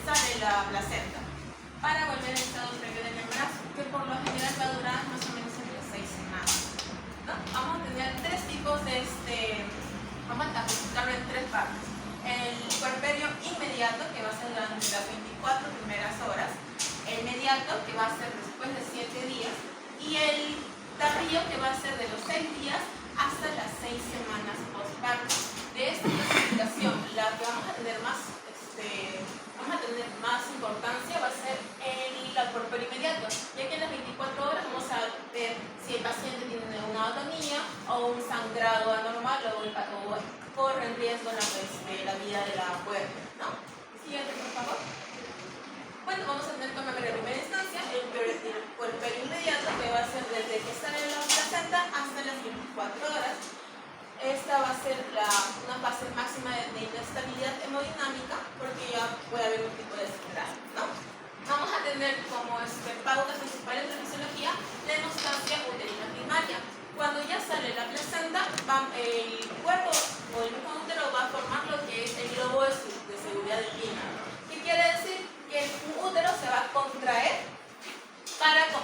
sale la placenta para volver al estado previo del embarazo, que por lo general va a durar más o menos entre 6 semanas, ¿no? Vamos a tener tres tipos de vamos a clasificarlo en tres partes. El puerperio inmediato, que va a ser durante las 24 primeras horas, el mediato, que va a ser después de 7 días, y el tardío, que va a ser de los 6 días hasta las 6 semanas postparto. De esta clasificación, la que vamos a tener más importancia va a ser el puerperio inmediato, ya que en las 24 horas vamos a ver si el paciente tiene una atonía o un sangrado anormal o corre en riesgo la vida de la puerta, ¿no? Siguiente, por favor. Bueno, vamos a tener como primera instancia el puerperio inmediato, que va a ser desde que sale la placenta hasta las 24 horas. Esta va a ser una fase máxima de inestabilidad hemodinámica, porque ya puede haber un tipo de sangrado, ¿no? Vamos a tener como pautas principales de la fisiología la hemostasia uterina primaria. Cuando ya sale la placenta, el cuerpo o el mismo útero va a formar lo que es el globo de seguridad del Wiener. ¿Qué quiere decir? Que un útero se va a contraer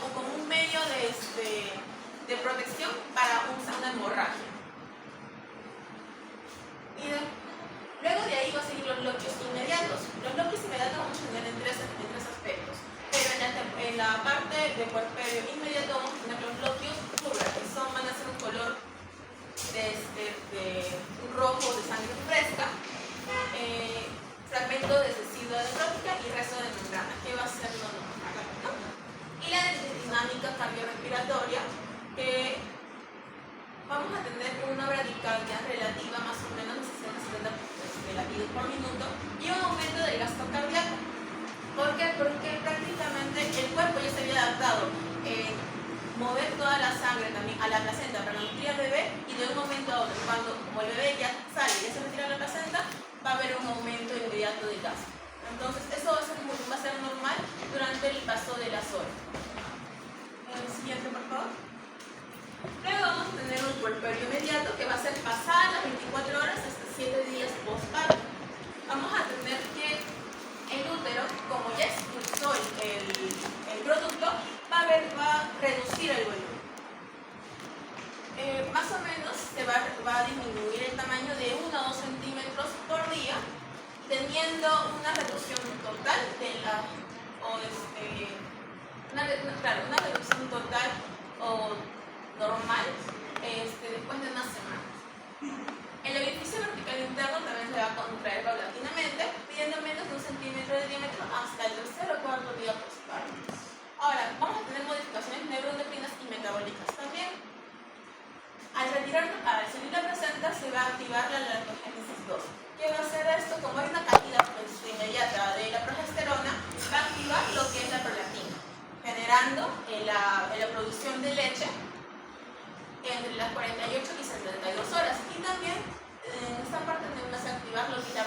como un medio de protección para una hemorragia. Y luego de ahí va a seguir los bloqueos inmediatos. Los bloqueos inmediatos vamos a tener en tres aspectos. Pero en la parte de puerperio inmediato vamos a tener los bloqueos púrpura, que van a ser un color de un rojo de sangre fresca, fragmento de decidua necrótica y resto de membrana, que va a ser lo normal, ¿no? Y la dinámica cardiorrespiratoria, que vamos a tener una bradicardia relativa más o menos de 60-70 latidos por minuto y un aumento del gasto cardíaco. ¿Por qué? Porque prácticamente el cuerpo ya se había adaptado mover toda la sangre también a la placenta para nutrir al bebé, y de un momento a otro, como el bebé ya sale y ya se retira la placenta, va a haber un aumento inmediato de gasto. Entonces eso va a ser normal durante el paso de las horas. El siguiente, por favor. Luego vamos a tener un puerperio inmediato, que va a ser pasadas las 24 horas hasta 7 días postparto. Vamos a tener que el útero, como ya expulsó el producto, va a reducir el volumen. Más o menos se va a disminuir el tamaño de 1 o 2 centímetros por día, teniendo una reducción total una reducción total o normal después de una semana. El orificio vertical interno también se va a contraer paulatinamente, pidiendo menos de 1 centímetro de diámetro hasta el tercer o cuarto día postparto. Ahora, vamos a tener modificaciones neuroendocrinas y metabólicas también. Al salir la placenta se va a activar la lactogénesis 2. ¿Qué va a hacer esto? Como hay una caída inmediata de la progesterona, va a activar lo que es la prolactina, generando la producción de leche entre las 48 y 72 horas. Y también en esta parte tenemos que activar lo que es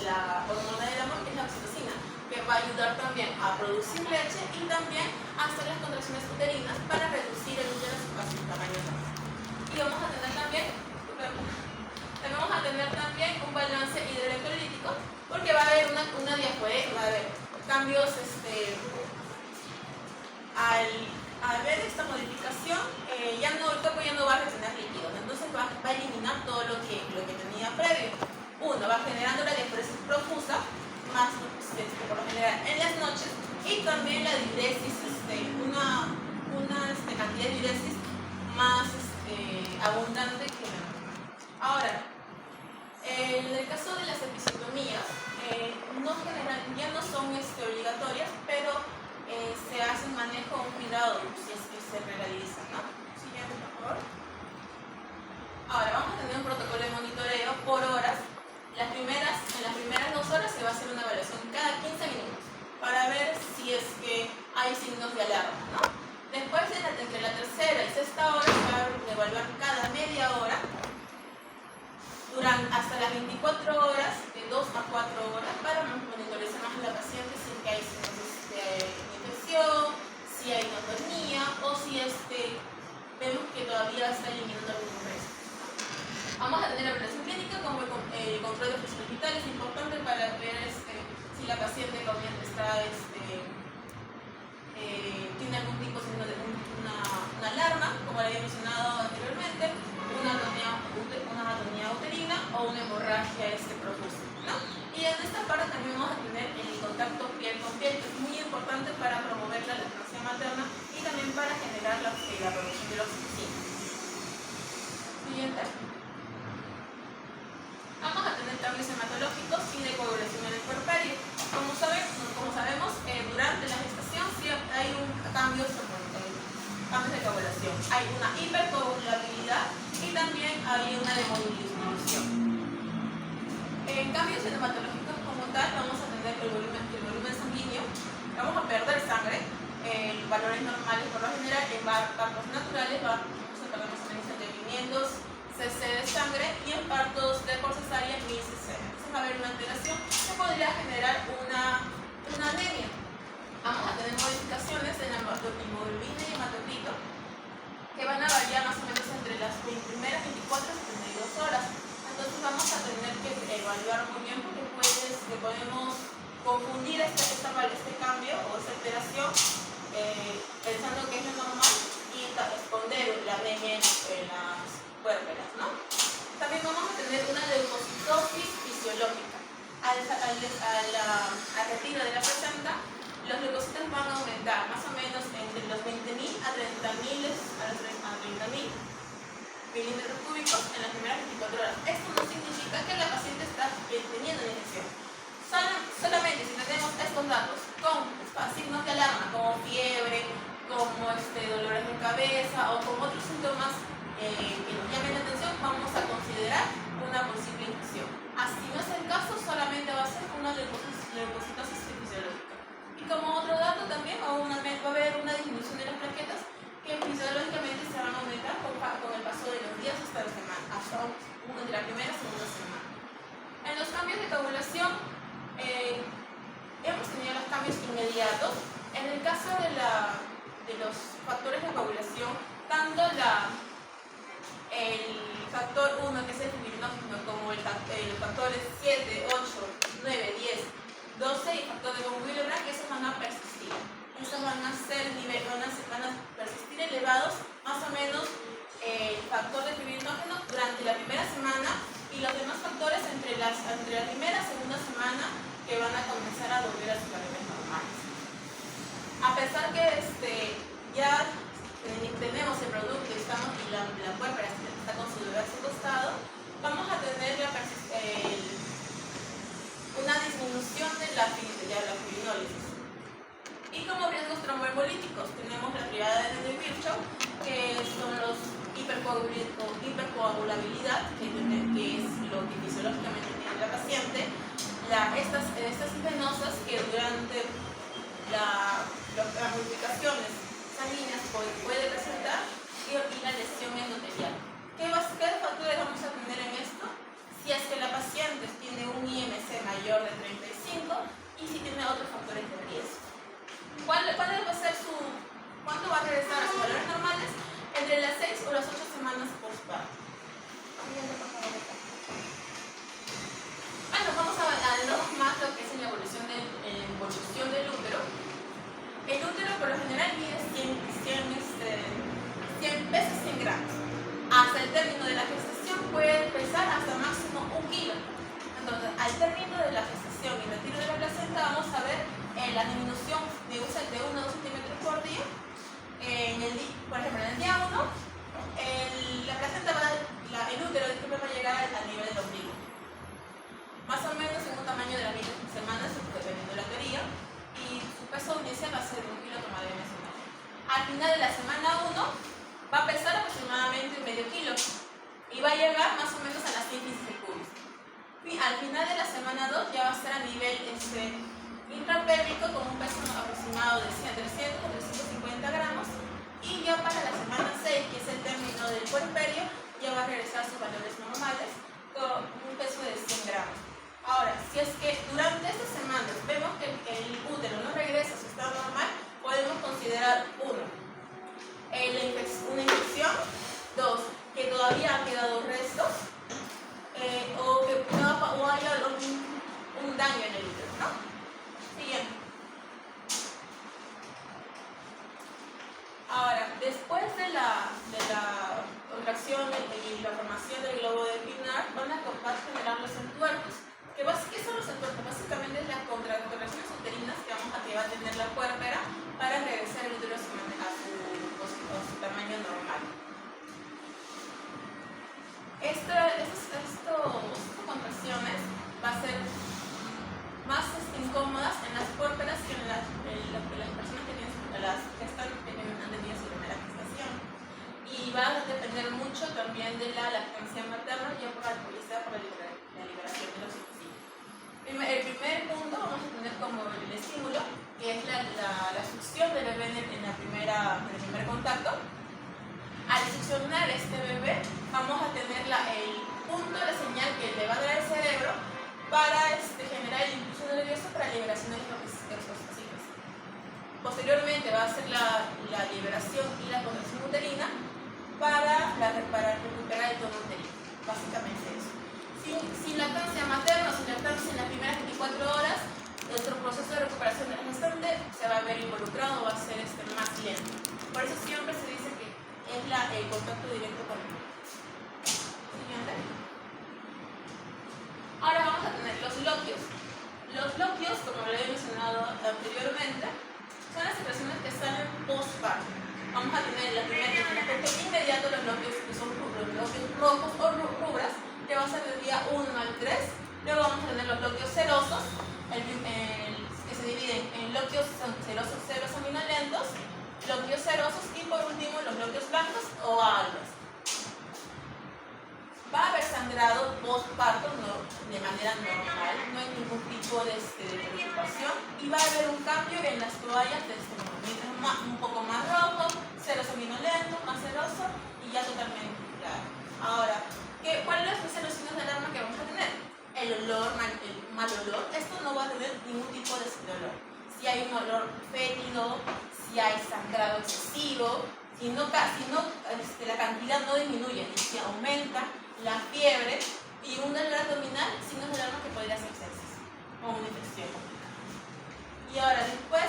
la hormona del amor, que es la oxitocina, que va a ayudar también a producir leche y también a hacer las contracciones uterinas para reducir el útero a su tamaño. Y vamos a tener también un balance hidroelectrolítico, porque va a haber una diafurea, va a haber cambios al ver esta modificación, el cuerpo ya no va a retener líquidos, entonces va a eliminar todo lo que tenía previo. Uno, va generando la diaforesis profusa, más por lo general en las noches, y también la diuresis, una cantidad de diuresis más abundante que la normal. Ahora, en el caso de las episiotomías, ya no son obligatorias, pero se hace un manejo, un cuidado si es que se realiza, ¿no? Siguiente, por favor. Ahora, vamos a tener un protocolo de monitoreo por horas. En las primeras 2 horas se va a hacer una evaluación cada 15 minutos para ver si es que hay signos de alarma, ¿no? Después, entre la tercera y sexta hora, se va a evaluar cada media hora hasta las 24 horas, de 2 a 4 horas, para monitorizar más a la paciente si es que hay signos de infección, si hay atonía o si vemos que todavía está eliminando algún resto. Vamos a tener la evaluación clínica como el control de presión vital, es importante para ver si la paciente comienza también vamos a tener el contacto piel con piel, que es muy importante para promover la lactancia materna y también para generar la producción de la oxitocina. Siguiente. Vamos a tener cambios hematológicos y de coagulación en el puerperio. Como sabemos, durante la gestación sí hay cambios de coagulación. Hay una hipercoagulabilidad y también hay una disminución. En cambios hematológicos como tal, vamos a tener el volumen sanguíneo, vamos a perder sangre, valores normales por lo general, en partos naturales vamos a perder más o menos entre 500 cc de sangre y en partos de por cesárea 1000 cc. Entonces va a haber una alteración que podría generar una anemia. Vamos a tener modificaciones en la hemoglobina y hematocrito que van a variar más o menos entre las primeras 24 y 72 horas. Entonces vamos a tener que evaluar muy bien porque podemos confundir este cambio o esta alteración pensando que es lo normal y esconder la anemia en las puérperas, ¿no? También vamos a tener una leucocitosis fisiológica. Al retiro de la placenta, los leucocitos van a aumentar más o menos entre los 20.000 a 30.000 milímetros cúbicos en las primeras 24 horas. Esto no significa que la paciente está teniendo una infección. Solamente si tenemos estos datos con signos de alarma como fiebre, como dolores de cabeza o con otros síntomas que nos llamen la atención, vamos a considerar una posible infección. Así no es el caso, solamente va a ser una leucocitosis fisiológica. Y como otro dato también va a haber una disminución de las plaquetas que fisiológicamente se van a aumentar con el paso de los días hasta entre la primera y segunda semana. En los cambios de coagulación hemos tenido los cambios inmediatos. En el caso de los factores de coagulación, tanto el factor 1, que es el fibrinógeno, como los factores 7, 8, 9, 10, 12 y factor de von Willebrand, que esos van a persistir. Estos van a persistir elevados, más o menos el factor de fibrinógeno durante la primera semana y los demás factores entre la primera y segunda semana, que van a comenzar a volver a sus valores normales. A pesar que ya tenemos el producto y la puérpera está con su bebé a su costado, vamos a tener una disminución de la fibrinólisis. Y como riesgos tromboembolíticos tenemos la triada de Virchow, que son los hipercoagulabilidad, que es lo que fisiológicamente tiene la paciente, estas venosas que durante las modificaciones sanguíneas puede presentar y la lesión endotelial. ¿Qué factores vamos a tener en esto? Si es que la paciente tiene un IMC mayor de 35 y si tiene otros factores de riesgo. ¿Cuánto va a regresar a sus valores normales? Entre las 6 o las 8 semanas postparto. Bueno, vamos a adentrarnos más lo que es en la evolución del útero. El útero por lo general mide 100 gramos. Hasta el término de la gestación puede pesar hasta máximo 1 kilo. Entonces, al término de la gestación y retiro de la placenta, vamos a ver la disminución de 1 a 2 centímetros por día. Por ejemplo, en el día 1, la placenta el útero va a llegar al nivel del ombligo. Más o menos en un tamaño de las 20 semanas, dependiendo de la teoría, y su peso inicial va a ser 1 kilo tomado de mes. Al final de la semana 1, va a pesar aproximadamente medio kilo y va a llegar más o menos a las 115 cubos. Y al final de la semana 2 ya va a estar a nivel intrapélvico con un peso aproximado de 300 a 350 gramos y ya para la semana 6, que es el término del puerperio, ya va a regresar a sus valores normales con un peso de 100 gramos. Ahora, si es que durante estas semanas vemos que el útero no regresa a su estado normal, podemos considerar 1. Una infección, 2. Que todavía han quedado restos o que haya un daño en el útero, ¿no? Siguiente. Ahora, después de la contracción y la formación del globo de Pinard, van a generar los entuertos. ¿Qué son los entuertos? Básicamente es la incómodas en las puérperas que las personas que están han tenido su primera gestación. Y va a depender mucho también de la lactancia materna, ya por la liberación de los hijos. El primer punto vamos a tener como el estímulo, que es la succión del bebé en el primer contacto. Al succionar este bebé, vamos a tener el punto de señal que le va a dar el cerebro para generar el impulso nervioso para la liberación de los oxígenos. Posteriormente va a ser la liberación y la contracción uterina para recuperar el tono uterino. Básicamente eso. Sin lactancia materna o sin lactancia en las primeras 24 horas, nuestro proceso de recuperación del gestante se va a ver involucrado, va a ser más lento. Por eso siempre se dice que es el contacto directo con el bebé. Siguiente. Ahora vamos a tener los loquios. Los loquios, como lo he mencionado anteriormente, son las expresiones que salen postparto. Vamos a tener en el efecto inmediato los loquios que son los loquios rojos o rubras, que va a ser del día 1 al 3. Luego vamos a tener los loquios serosos, que se dividen en loquios serosos seminolentos, loquios serosos y por último los loquios blancos o algas. Va a haber sangrado postparto de manera normal, no hay ningún tipo de preocupación y va a haber un cambio en las toallas de este momento, un poco más rojo, seroseminolento, más seroso y ya totalmente claro. Ahora, ¿cuáles son los signos de alarma que vamos a tener? El olor, el mal olor, esto no va a tener ningún tipo de olor. Si hay un olor fétido, si hay sangrado excesivo, si la cantidad no disminuye ni si aumenta, la fiebre y un dolor abdominal, signos de alarma que podría ser sepsis o una infección. Y ahora después,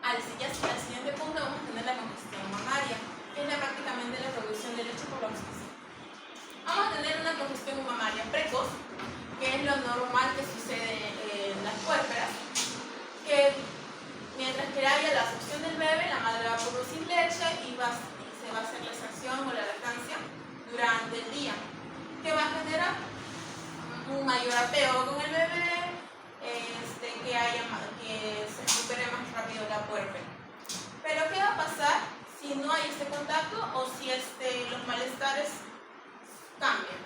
al siguiente punto vamos a tener la congestión mamaria, que es prácticamente la producción de leche por la oxigenación. Vamos a tener una congestión mamaria precoz, que es lo normal que sucede en las puérperas, que mientras que haya la succión del bebé, la madre va a producir leche y se va a hacer la extracción o la lactancia durante el día, que va a generar un mayor apego con el bebé, que se recupere más rápido la puérpera. Pero ¿qué va a pasar si no hay este contacto o si los malestares cambian?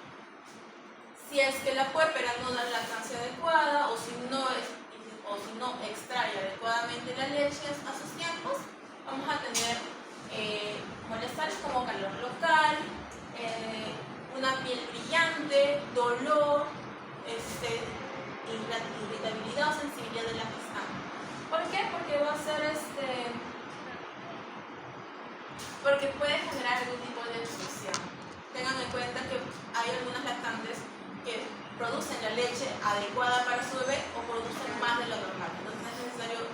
Si es que la puérpera no da lactancia adecuada o si no extrae adecuadamente la leche a sus tiempos, vamos a tener malestares como calor local, una piel brillante, dolor, irritabilidad o sensibilidad de la gestante. ¿Por qué? Porque va a ser porque puede generar algún tipo de disfunción. Tengan en cuenta que hay algunas lactantes que producen la leche adecuada para su bebé o producen más de lo normal. Entonces es necesario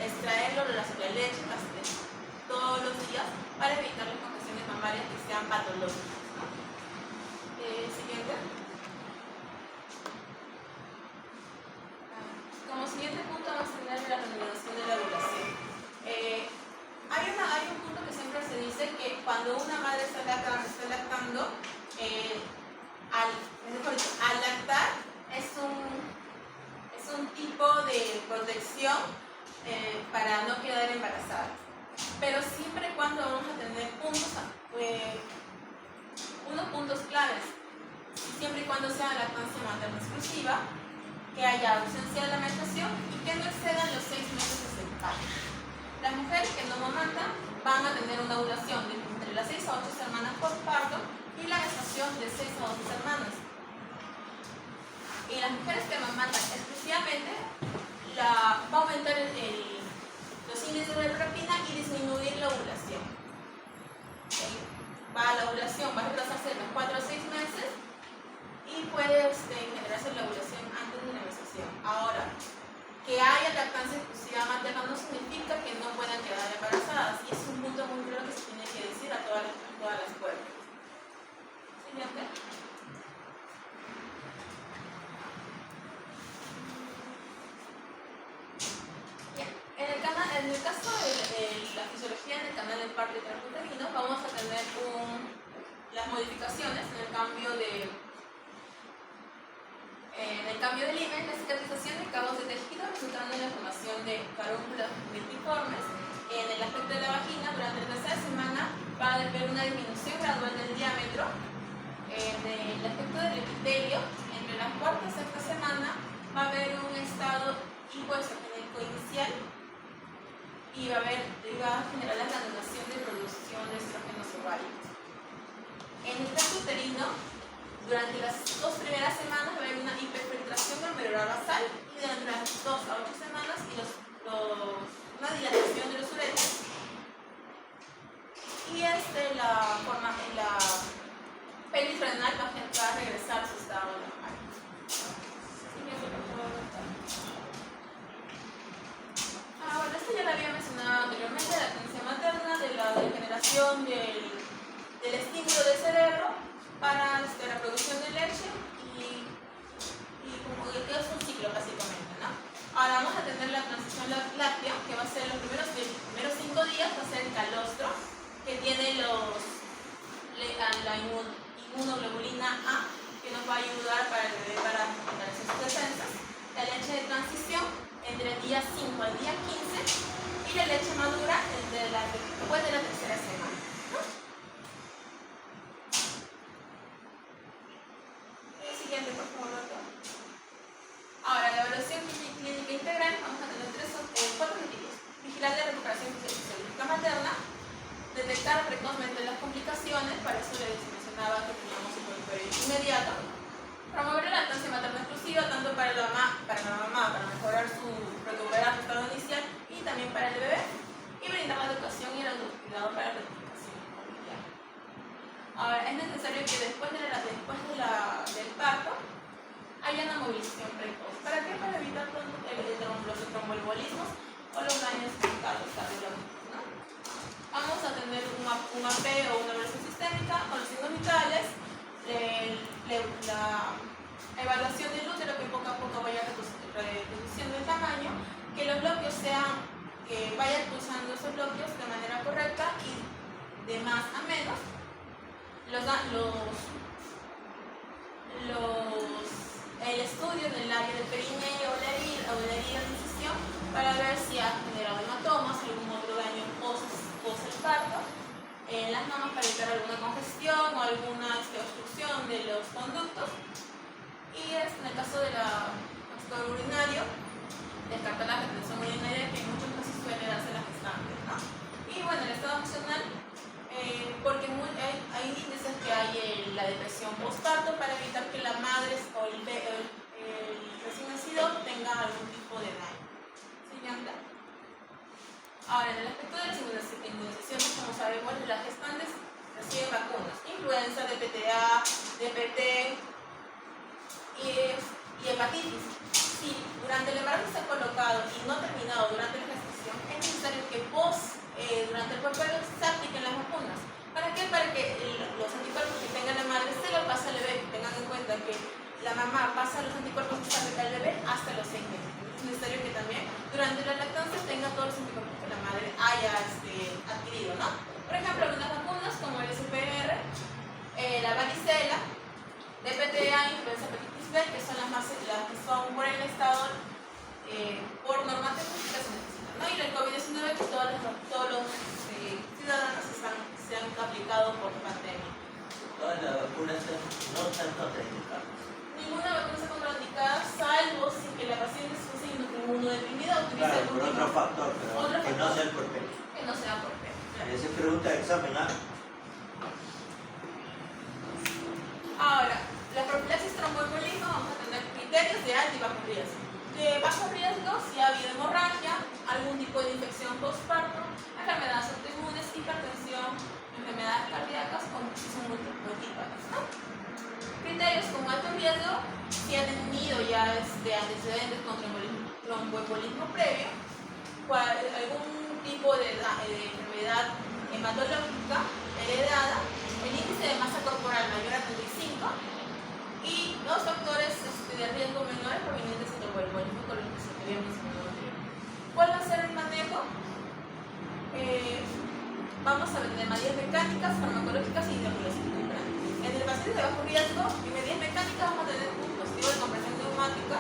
extraerlo de la leche todos los días para evitar las congestiones mamarias que sean patológicas, ¿no? Siguiente. Como siguiente punto vamos a tener la reanudación de la ovulación. Hay un punto que siempre se dice que cuando una madre está lactando, al lactar es un tipo de protección para no quedar embarazada. Pero siempre y cuando vamos a tener unos puntos claves, siempre y cuando sea lactancia materna exclusiva, que haya ausencia de la amamentación y que no excedan los 6 meses de cesárea. Las mujeres que no amamantan van a tener una ovulación de entre las 6 a 8 semanas postparto y la gestación de 6 a 12 semanas. Y las mujeres que amamantan exclusivamente va a aumentar los índices de prolactina y disminuir la ovulación. La ovulación va a retrasarse de los 4 a 6 meses y puede generarse la ovulación antes de la menstruación. Ahora, que haya lactancia exclusiva materna no significa que no puedan quedar embarazadas, y es un punto muy claro que se tiene que decir a todas las puertas. Siguiente. En el caso de la fisiología en el canal del parto intrauterino, vamos a tener las modificaciones en el cambio de cambio de limen, la cicatrización de cabos de tejido resultando en la formación de carúnculos multiformes. En el aspecto de la vagina, durante la tercera semana va a haber una disminución gradual del diámetro. En el aspecto del epitelio, entre la cuarta y sexta semana va a haber un estado hipoestrogénico inicial y va a generar la granulación de producción de estrógenos ováricos. En el tracto uterino, durante las 2 primeras semanas va a haber una hiperfiltración glomerular basal y durante las 2 a 8 semanas una dilatación de los uretes y la pelvis renal va a regresar a su estado normal. Bueno, esto ya lo había mencionado anteriormente, la atención materna, de la degeneración del estímulo del cerebro para la producción de leche y como que es un ciclo básicamente, ¿no? Ahora vamos a tener la transición láctea, que va a ser los primeros 5 días, va a ser el calostro, que tiene la inmunoglobulina A, que nos va a ayudar para el bebé para fortalecer sus defensas. La leche de transición entre el día 5 al día 15 y la leche madura después de la tercera semana, ¿no? El siguiente, por favor, doctor. Ahora, la evaluación clínica integral, vamos a tener 4 objetivos. Vigilar la recuperación fisiológica materna, detectar precozmente las complicaciones, para eso les mencionaba que teníamos un puerperio inmediato, promover la lactancia materna exclusiva tanto para la mamá, para mejorar recuperar su estado inicial y también para el bebé, y brindar la educación y el autocuidado para la rectificación familiar. Ahora, es necesario que después del parto haya una movilización precoz. ¿Para qué? Para evitar los tromboembolismos o los daños cardiológicos, ¿no? Vamos a tener un AP o una evaluación sistémica con los signos vitales, la evaluación del útero, que poco a poco vaya reduciendo el tamaño, que los bloqueos que vayan cruzando esos bloqueos de manera correcta y de más a menos, el estudio del área del perineo o la herida de incisión para ver si ha generado hematomas, algún otro daño post el parto, en las mamas para evitar alguna congestión o alguna obstrucción de los conductos, y en el caso del pastor urinario, descartar la retención urinaria, que en muchos casos suele darse las gestantes, ¿no? Y bueno, el estado emocional, porque hay índices que hay la depresión postparto, para evitar que la madre o el recién nacido tenga algún tipo de daño. Siguiente. Ahora, en el aspecto de las inmunizaciones, como sabemos, las gestantes reciben vacunas: influenza, DPTA, DPT y hepatitis. Si durante el embarazo se ha colocado y no ha terminado durante la gestación, es necesario que durante el puerperio se apliquen las vacunas. ¿Para qué? Para que los anticuerpos que tenga la madre se los pase al bebé. Tengan en cuenta que la mamá pasa los anticuerpos que al bebé hasta los 6 meses. Es necesario que también durante la lactancia tenga todos los anticuerpos que la madre haya adquirido, ¿no? Por ejemplo, algunas vacunas como el SPR, la varicela, DPTA, influenza, hepatitis B, que son las que son por el estado, por norma técnica se necesitan, ¿no? Y el COVID-19, que todos los ciudadanos se han aplicado por pandemia. Todas las vacunas no están contraindicadas. Ninguna vacuna está contraindicada, salvo si que la paciente use inmunodeprimida o utilice claro, por otro factor, pero que no sea el puerperio. Que no sea puerperio. Claro. Esa es pregunta de examen, ¿ah? Ahora, la profilaxis tromboembolismo, vamos a tener criterios de alto y bajo riesgo. De bajo riesgo, si ha habido hemorragia, algún tipo de infección postparto, enfermedades autoinmunes, hipertensión, enfermedades cardíacas o son multípatas, ¿no? Criterios con alto riesgo: si ha tenido ya antecedentes con tromboembolismo previo, algún tipo de enfermedad hematológica heredada, el índice de masa corporal mayor a 35 y los factores de riesgo menores provenientes del tromboembolismo con los que se había mencionado anteriormente. ¿Cuál va a ser el manejo? Vamos a tener medidas mecánicas, farmacológicas y diagnósticas. En el paciente de bajo riesgo, en medidas mecánicas vamos a tener un dispositivo de compresión neumática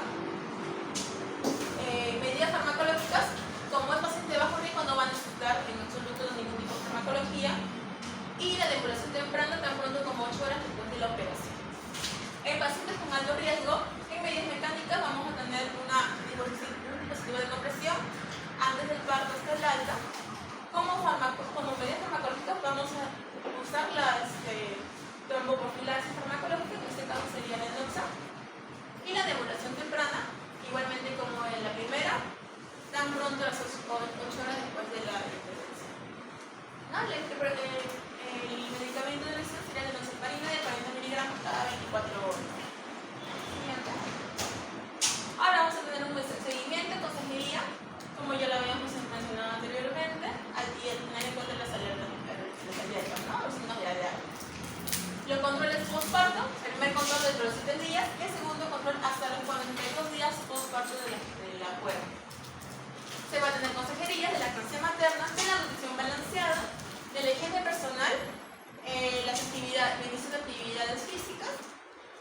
inicio de actividades físicas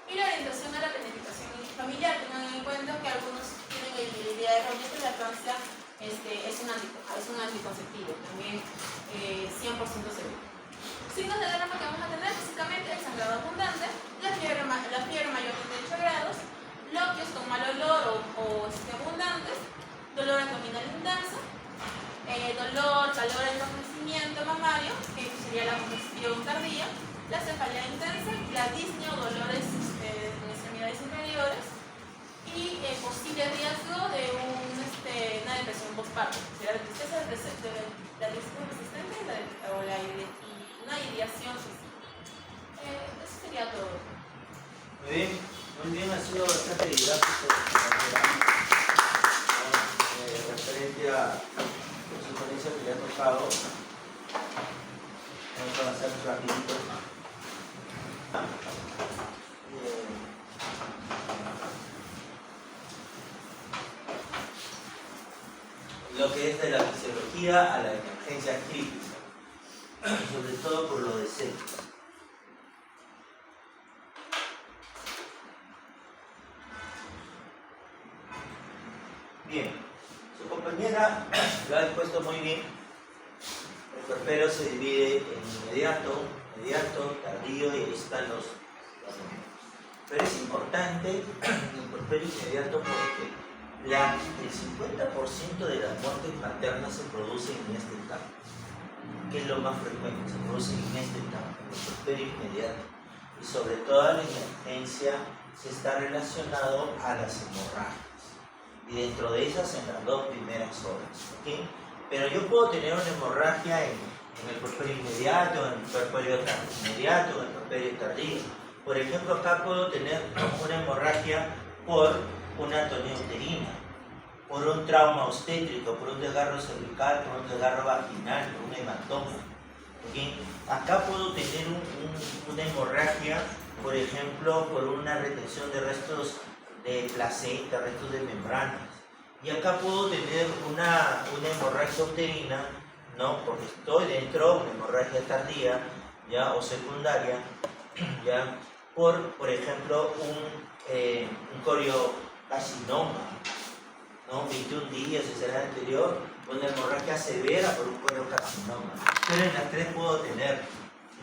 y la orientación a la planificación familiar. Tengan en cuenta que algunos tienen la idea errónea que la lactancia es un anticonceptivo, también 100% seguro. Signos de alarma que vamos a tener básicamente el sangrado abundante, la fiebre mayor de 38 grados, loquios con mal olor o abundantes, dolor abdominal intenso, dolor, calor, enrojecimiento mamario, que sería la congestión tardía, la cefalea intensa, la disnea o dolores en extremidades inferiores y posible riesgo de una depresión postparto, o sea, la tristeza resistente o una ideación suicida. Eso sería todo. Muy bien, ha sido bastante didáctico referente a la sugerencia que le ha tocado. Vamos a avanzar rapidito. Lo que es de la fisiología a la emergencia crítica, sobre todo por lo de sexo. Bien, su compañera lo ha expuesto muy bien. El puerperio se divide en inmediato, tardío y ahí están los momentos. Pero es importante el puerperio inmediato porque el 50% de las muertes maternas se producen en esta etapa, que es lo más frecuente, se producen en esta etapa, en el puerperio inmediato. Y sobre todo la emergencia se está relacionado a las hemorragias. Y dentro de esas en las 2 primeras horas, ¿okay? Pero yo puedo tener una hemorragia en el puerperio inmediato, en el puerperio inmediato, en el puerperio tardío. Por ejemplo, acá puedo tener una hemorragia por una atonía uterina, por un trauma obstétrico, por un desgarro cervical, por un desgarro vaginal, por un hematoma. ¿Okay? Acá puedo tener una hemorragia, por ejemplo, por una retención de restos de placenta, restos de membranas. Y acá puedo tener una hemorragia uterina, ¿no? Porque estoy dentro de una hemorragia tardía, ¿ya? O secundaria, ¿ya? Por ejemplo, un coriocarcinoma, ¿no? 21 días, ese era el anterior, una hemorragia severa por un coriocarcinoma. Pero en las 3 puedo tener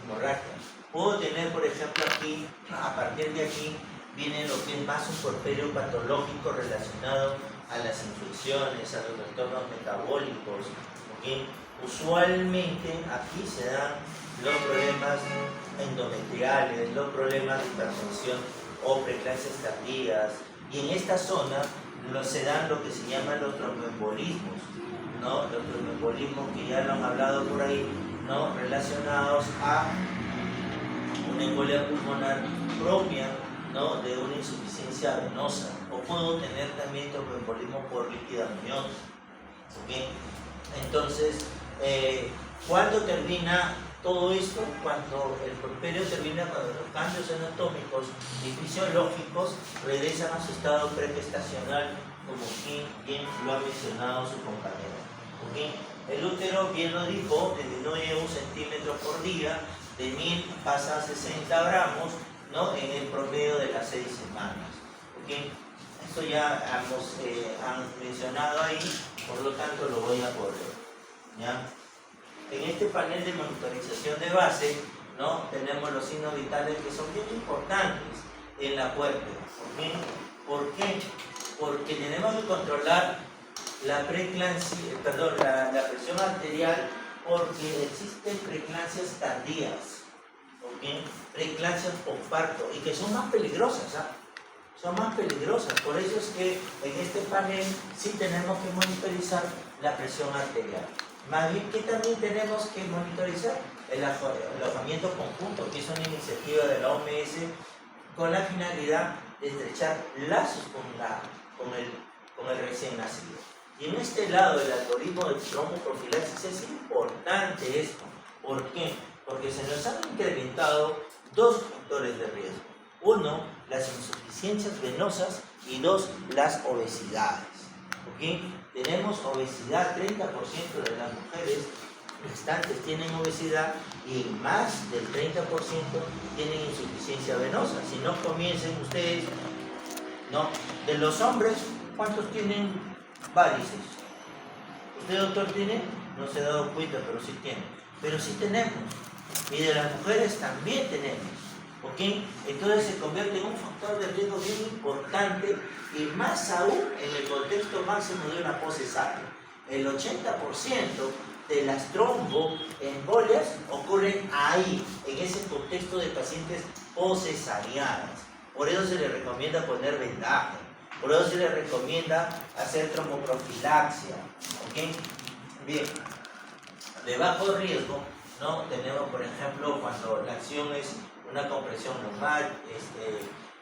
hemorragia. Puedo tener, por ejemplo, aquí, a partir de aquí, viene lo que es más un puerperio patológico relacionado a las infecciones, a los trastornos metabólicos. ¿Okay? Usualmente aquí se dan los problemas endometriales, los problemas de hipertensión o preeclampsias tardías, y en esta zona se dan lo que se llaman los tromboembolismos, ¿no? Los tromboembolismos que ya lo han hablado por ahí, ¿no? Relacionados a una embolia pulmonar propia, ¿no? De una insuficiencia venosa, o puedo tener también tromboembolismo por líquido amniótico. ¿Okay? Entonces, ¿cuándo termina todo esto? Cuando el puerperio termina, cuando los cambios anatómicos y fisiológicos regresan a su estado pregestacional, como bien lo ha mencionado su compañero. ¿Okay? El útero, bien lo dijo, disminuye 1 centímetro por día, de 1000 pasa a 60 gramos, ¿no? En el promedio de las 6 semanas. ¿Okay? Esto ya han mencionado ahí, por lo tanto lo voy a correr. ¿Ya? En este panel de monitorización de base, ¿no? Tenemos los signos vitales que son bien importantes en la puérpera. ¿Okay? ¿Por qué? Porque tenemos que controlar la presión arterial, porque existen preeclampsias tardías, ¿okay? Preeclampsias postparto, y que son más peligrosas, ¿ah? Son más peligrosas. Por eso es que en este panel sí tenemos que monitorizar la presión arterial. Más bien, ¿qué también tenemos que monitorizar? El alojamiento conjunto, que es una iniciativa de la OMS con la finalidad de estrechar lazos con el recién nacido. Y en este lado del algoritmo de tromboprofilaxis es importante esto. ¿Por qué? Porque se nos han incrementado 2 factores de riesgo. 1, las insuficiencias venosas, y 2, las obesidades. ¿Okay? Tenemos obesidad, 30% de las mujeres restantes tienen obesidad y más del 30% tienen insuficiencia venosa. Si no, comiencen ustedes, ¿no? De los hombres, ¿cuántos tienen varices? ¿Usted, doctor, tiene? No se ha dado cuenta, pero sí tiene. Pero sí tenemos. Y de las mujeres también tenemos. ¿Ok? Entonces se convierte en un factor de riesgo bien importante y más aún en el contexto máximo de una poscesárea. El 80% de las tromboembolias ocurren ahí, en ese contexto de pacientes poscesarianas. Por eso se les recomienda poner vendaje, por eso se les recomienda hacer tromboprofilaxia. ¿Ok? Bien, de bajo riesgo, ¿no? Tenemos, por ejemplo, cuando la acción es una compresión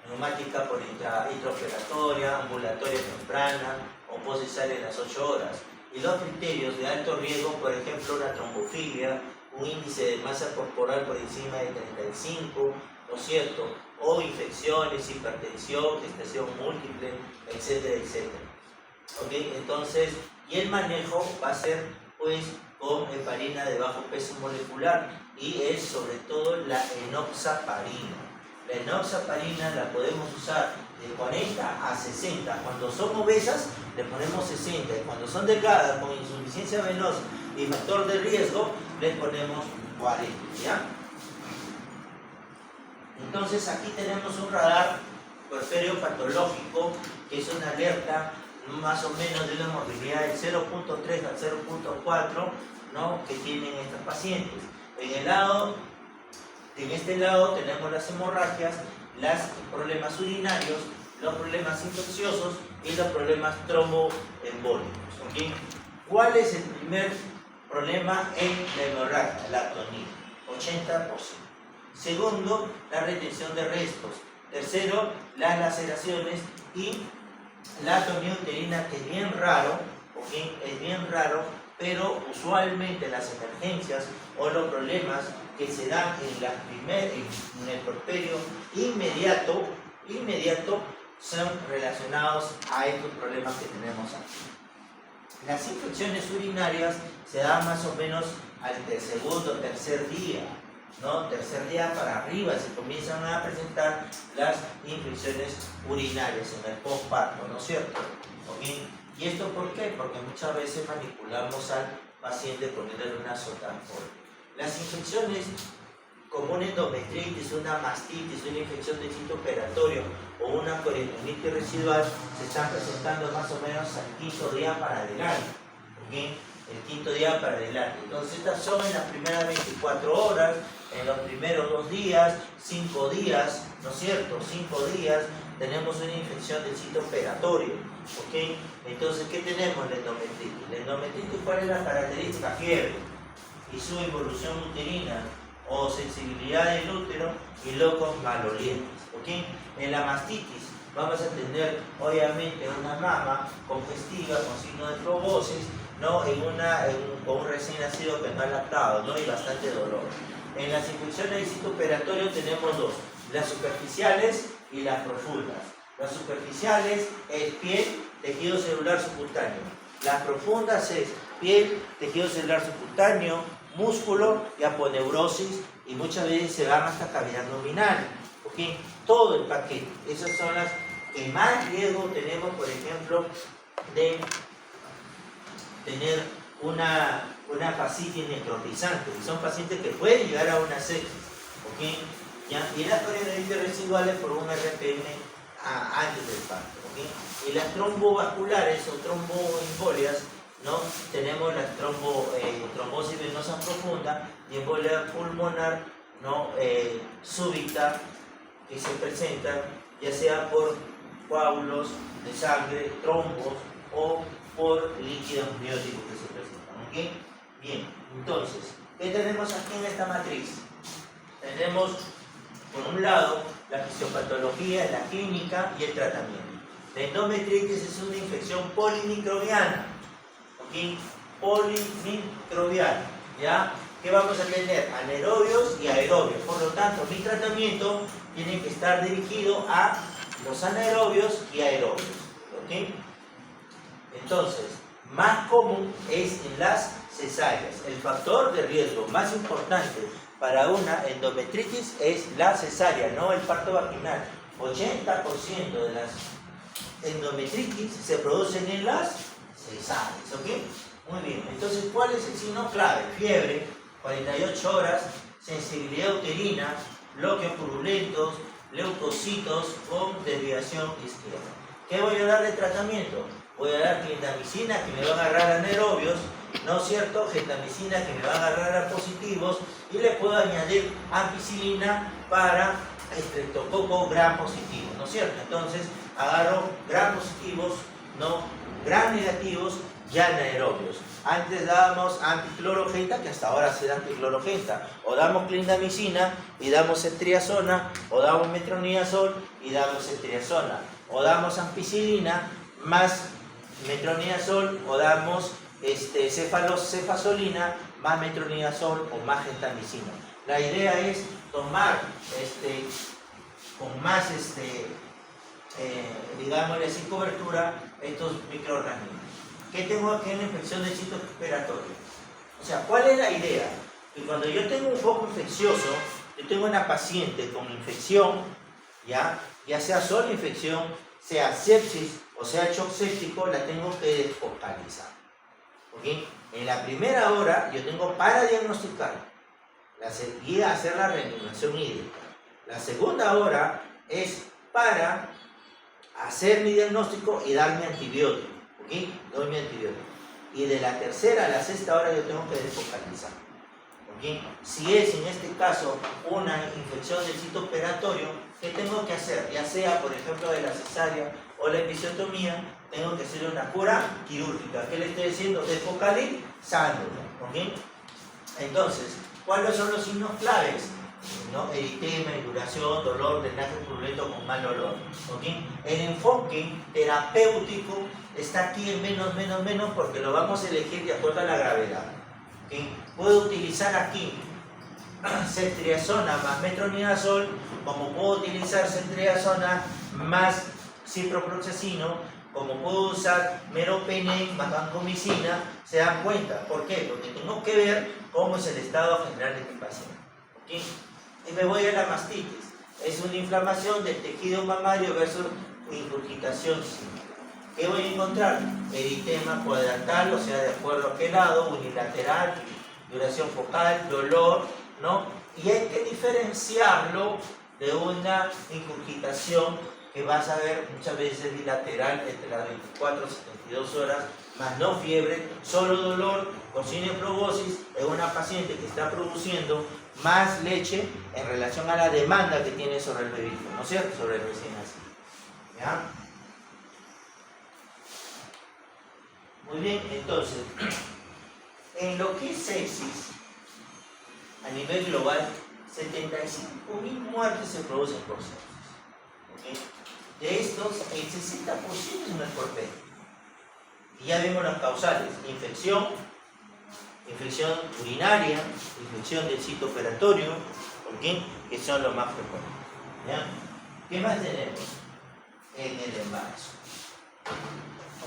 neumática por intraoperatoria, ambulatoria temprana o poscesárea en las 8 horas. Y los criterios de alto riesgo, por ejemplo, la trombofilia, un índice de masa corporal por encima de 35, ¿no es cierto? O infecciones, hipertensión, gestación múltiple, etcétera, etcétera. ¿Ok? Entonces, y el manejo va a ser, pues, con heparina de bajo peso molecular y es sobre todo la enoxaparina. La enoxaparina la podemos usar de 40 a 60. Cuando son obesas le ponemos 60 y cuando son delgadas con insuficiencia venosa y factor de riesgo les ponemos 40. ¿Ya? Entonces aquí tenemos un radar puerperio patológico que es una alerta más o menos de una morbilidad del 0.3 al 0.4, ¿no? Que tienen estas pacientes. En este lado tenemos las hemorragias, los problemas urinarios, los problemas infecciosos y los problemas tromboembólicos. ¿Okay? ¿Cuál es el primer problema en la hemorragia? La atonía, 80%. Segundo, la retención de restos. Tercero, las laceraciones y la atonía uterina, que es bien raro, ¿okay? Es bien raro, pero usualmente las emergencias o los problemas que se dan en el puerperio inmediato son relacionados a estos problemas que tenemos aquí. Las infecciones urinarias se dan más o menos al segundo o tercer día, ¿no? Tercer día para arriba se comienzan a presentar las infecciones urinarias en el postparto, ¿no es cierto? ¿Okay? ¿Y esto por qué? Porque muchas veces manipulamos al paciente poniéndole una sotampol. Las infecciones como una endometritis, una mastitis, una infección de sitio operatorio o una coreogenitis residual se están presentando más o menos al quinto día para adelante. ¿Okay? El quinto día para adelante. Entonces estas son en las primeras 24 horas, en los primeros 2 días, 5 días, ¿no es cierto? 5 días tenemos una infección del sitio operatorio. ¿Okay? Entonces, ¿qué tenemos? La endometritis. La endometritis, ¿cuál es la característica? Fiebre y su involución uterina o sensibilidad del útero y locos malolientes. ¿Okay? En la mastitis vamos a tener obviamente una mama congestiva con signo de trombosis, ¿no? Con un recién nacido que no ha lactado, ¿no? Y bastante dolor. En las infecciones del sitio operatorio tenemos dos, las superficiales y las profundas. Las superficiales es piel, tejido celular subcutáneo. Las profundas es piel, tejido celular subcutáneo, músculo y aponeurosis, y muchas veces se van hasta cavidad abdominal. ¿Okay? Todo el paquete. Esas son las que más riesgo tenemos, por ejemplo, de tener una fascitis necrotizante. Son pacientes que pueden llegar a una sepsis. ¿Okay? ¿Ya? Y las coreogenitis residuales por un RPM antes del parto. ¿Okay? Y las trombovasculares o tromboembolias, ¿no? Tenemos la trombosis venosa profunda y embolia pulmonar, ¿no? Súbita, que se presentan ya sea por coágulos de sangre, trombos o por líquidos amnióticos que se presentan. ¿Okay? Bien, entonces, ¿qué tenemos aquí en esta matriz? Tenemos, por un lado, la fisiopatología, la clínica y el tratamiento. La endometritis es una infección polimicrobiana. ¿Okay? Polimicrobiana. ¿Ya? ¿Qué vamos a tener? Anaerobios y aerobios. Por lo tanto, mi tratamiento tiene que estar dirigido a los anaerobios y aerobios. ¿Okay? Entonces, más común es en las cesáreas. El factor de riesgo más importante para una endometritis es la cesárea, no el parto vaginal. 80% de las endometritis se producen en las cesáreas, ¿ok? Muy bien, entonces, ¿cuál es el signo clave? Fiebre, 48 horas, sensibilidad uterina, bloqueos purulentos, leucocitos con desviación izquierda. ¿Qué voy a dar de tratamiento? Voy a dar clindamicina, que me va a agarrar anaerobios, ¿no es cierto? Gentamicina, que me va a agarrar a positivos, y le puedo añadir ampicilina para estreptococo gram positivo, ¿no es cierto? Entonces, agarro gram positivos, no gram negativos, ya anaerobios. Antes dábamos anticlorogenta, que hasta ahora se da anticlorogenta, o damos clindamicina y damos ceftriaxona, o damos metronidazol y damos ceftriaxona, o damos ampicilina más metronidazol, o damos cefazolina más metronidazol o más gentamicina. La idea es tomar con más digámosle así, cobertura estos microorganismos. ¿Qué tengo aquí en la infección del sitio respiratorio? O sea, ¿cuál es la idea? Que cuando yo tengo un foco infeccioso, yo tengo una paciente con infección, ya sea solo infección, sea sepsis o sea shock séptico, la tengo que desfocalizar. ¿Okay? En la primera hora yo tengo para diagnosticar y hacer la reanimación hídrica. La segunda hora es para hacer mi diagnóstico y darme antibiótico. ¿Ok? Doy mi antibiótico. Y de la tercera a la sexta hora yo tengo que desfocalizar. ¿Ok? Si es en este caso una infección del sitio operatorio, ¿qué tengo que hacer? Ya sea, por ejemplo, de la cesárea o la episiotomía, tengo que hacer una cura quirúrgica. ¿Qué le estoy diciendo? Desfocalizándola. ¿Ok? Entonces, ¿cuáles son los signos claves? ¿No? Eritema, induración, dolor, drenaje purulento con mal olor. ¿Okay? El enfoque terapéutico está aquí en menos, porque lo vamos a elegir de acuerdo a la gravedad. ¿Okay? Puedo utilizar aquí ceftriaxona más metronidazol, como puedo utilizar ceftriaxona más ciprofloxacino, como puedo usar meropenem más vancomicina. ¿Se dan cuenta? ¿Por qué? Porque tengo que ver cómo es el estado general de mi paciente. ¿Okay? Y me voy a la mastitis. Es una inflamación del tejido mamario versus ingurgitación simple. ¿Qué voy a encontrar? Eritema cuadrantal, o sea, de acuerdo a qué lado, unilateral, duración focal, dolor, ¿no? Y hay que diferenciarlo de una ingurgitación que vas a ver muchas veces bilateral entre las 24 y 72 horas, más no fiebre, solo dolor, con cineprobosis, es una paciente que está produciendo más leche en relación a la demanda que tiene sobre el bebito, ¿no es cierto? Sobre el recién nacido. ¿Ya? Muy bien, entonces, en lo que es sepsis, a nivel global, 75.000 muertes se producen por sepsis. ¿Okay? De estos, el 60% es en el porpeo. Y ya vemos las causales: infección urinaria, infección del sitio operatorio, ¿okay? Que son los más frecuentes. ¿Ya? ¿Qué más tenemos? En el embarazo.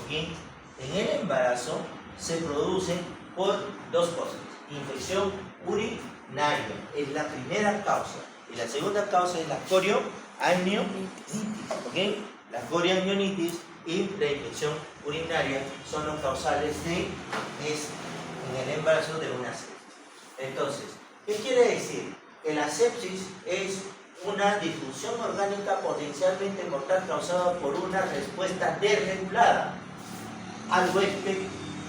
¿Okay? En el embarazo se producen por dos cosas: infección urinaria, es la primera causa, y la segunda causa es la corioamnionitis. ¿Okay? La corioamnionitis y la infección urinaria son los causales en el embarazo de una sepsis. Entonces, ¿qué quiere decir? Que la sepsis es una disfunción orgánica potencialmente mortal causada por una respuesta desregulada al huésped,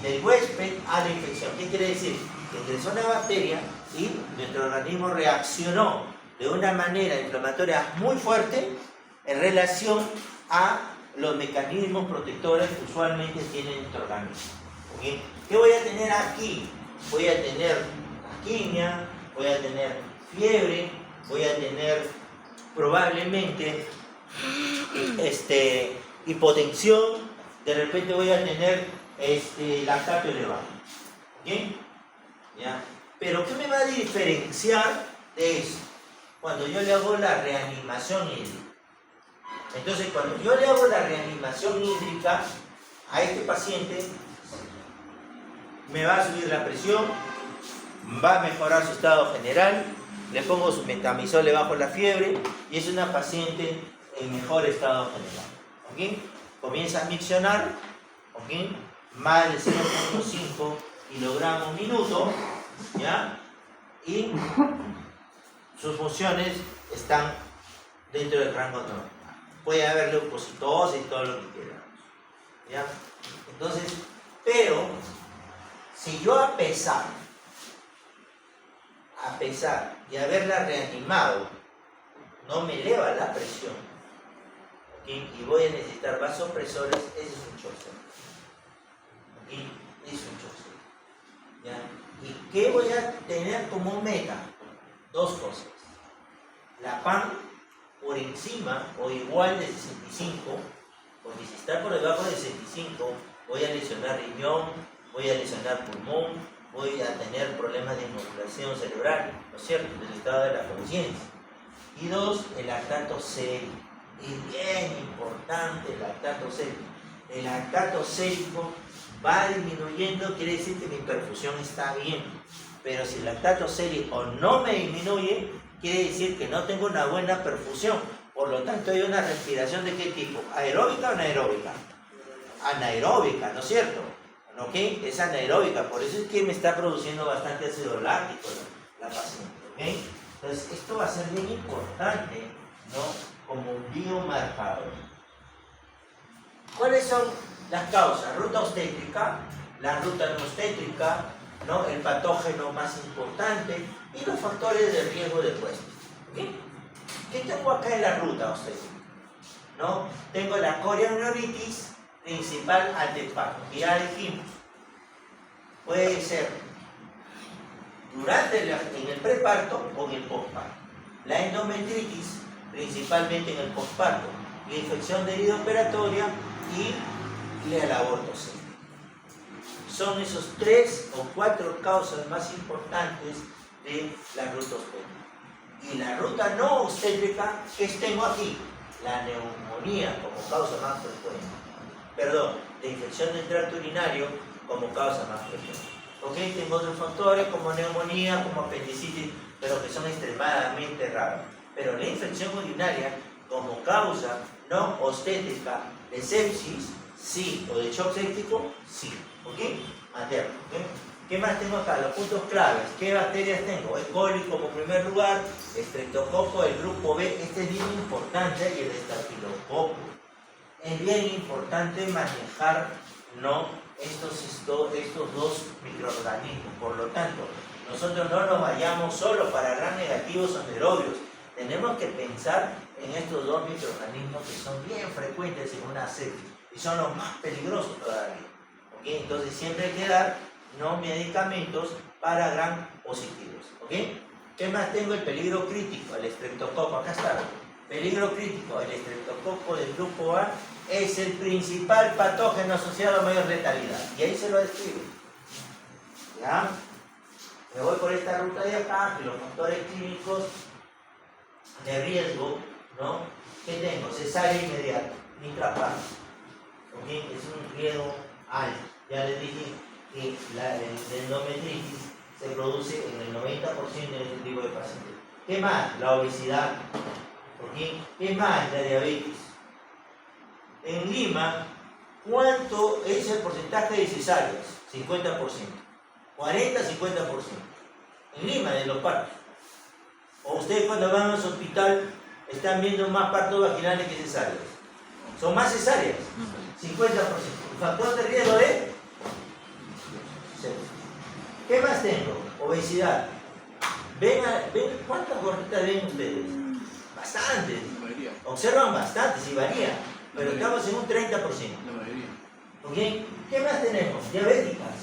del huésped a la infección. ¿Qué quiere decir? Que ingresó una bacteria y nuestro organismo reaccionó de una manera inflamatoria muy fuerte en relación a los mecanismos protectores que usualmente tiene nuestro organismo. ¿Okay? ¿Qué voy a tener aquí? Voy a tener asquimia, voy a tener fiebre, voy a tener probablemente hipotensión, de repente voy a tener lactato elevado. ¿Okay? ¿Ya? Pero ¿qué me va a diferenciar de eso? Cuando yo le hago la reanimación hídrica. Entonces, cuando yo le hago la reanimación hídrica a este paciente, me va a subir la presión, va a mejorar su estado general, le pongo su metamizol, le bajo la fiebre y es una paciente en mejor estado general. ¿Ok? Comienza a miccionar, ¿ok? Más de 0.5 kilogramos minuto, ¿ya? Y sus funciones están dentro del rango normal. Puede haber leucocitosis y todo lo que queramos, ¿ya? Entonces, pero si yo a pesar de haberla reanimado, no me eleva la presión, ¿okay? Y voy a necesitar vasopresores, ese es un choque. ¿Okay? Es un choque. ¿Ya? ¿Y qué voy a tener como meta? Dos cosas. La PAN por encima o igual de 65, porque si está por debajo de 65, voy a lesionar riñón, voy a lesionar pulmón, voy a tener problemas de inmovilización cerebral, ¿no es cierto?, del estado de la conciencia. Y dos, el lactato sérico. Es bien importante el lactato sérico. El lactato sérico va disminuyendo, quiere decir que mi perfusión está bien. Pero si el lactato sérico no me disminuye, quiere decir que no tengo una buena perfusión. Por lo tanto, hay una respiración de qué tipo, aeróbica o anaeróbica. Anaeróbica, ¿no es cierto? ¿Ok? Es anaeróbica, por eso es que me está produciendo bastante ácido láctico la paciente. ¿Ok? Entonces, esto va a ser bien importante, ¿no? Como un biomarcador. ¿Cuáles son las causas? Ruta obstétrica, la ruta no obstétrica, ¿no? El patógeno más importante y los factores de riesgo de puesto. ¿Okay? ¿Qué tengo acá en la ruta obstétrica? ¿No? Tengo la coriamnionitis principal anteparto, que ya dijimos. Puede ser en el preparto o en el postparto. La endometritis, principalmente en el postparto, la infección de herida operatoria y el aborto séptico. Son esos 3 o 4 causas más importantes de la ruta obstétrica. Y la ruta no obstétrica, ¿qué tengo aquí? La neumonía como causa más frecuente. Perdón, la infección del tracto urinario como causa más frecuente. ¿Ok? Tengo otros factores como neumonía, como apendicitis, pero que son extremadamente raros. Pero la infección urinaria como causa no obstétrica de sepsis, sí, o de shock séptico, sí. ¿Ok? Materno. ¿Ok? ¿Qué más tengo acá? Los puntos claves. ¿Qué bacterias tengo? E. coli como primer lugar, estreptococo, el grupo B, este es bien importante, y el estafilococo. Es bien importante manejar, ¿no?, estos dos microorganismos. Por lo tanto, nosotros no nos vayamos solo para gram negativos o anaerobios. Tenemos que pensar en estos dos microorganismos que son bien frecuentes en una sepsis y son los más peligrosos todavía. ¿Okay? Entonces siempre hay que dar, ¿no?, medicamentos para gram positivos. ¿Okay? ¿Qué más tengo? El peligro crítico, el estreptococo. Acá está. Peligro crítico, el estreptococo del grupo A es el principal patógeno asociado a mayor letalidad. Y ahí se lo describe. ¿Ya? Me voy por esta ruta de acá, y los factores clínicos de riesgo, ¿no? ¿Qué tengo? Cesárea inmediata, intraparto. ¿Ok? Es un riesgo alto. Ya les dije que la endometritis se produce en el 90% de este tipo de pacientes. ¿Qué más? La obesidad. ¿Ok? ¿Qué más? La diabetes. En Lima, ¿cuánto es el porcentaje de cesáreas? 50%. 40-50%. En Lima, de los partos. O ustedes cuando van al hospital están viendo más partos vaginales que cesáreas. Son más cesáreas. 50%. ¿El factor de riesgo de? ¿Qué más tengo? Obesidad. ¿Ven cuántas gorditas ven ustedes? Bastantes. Observan bastantes y varía. Pero estamos en un 30%. ¿Ok? ¿Qué más tenemos? Diabéticas.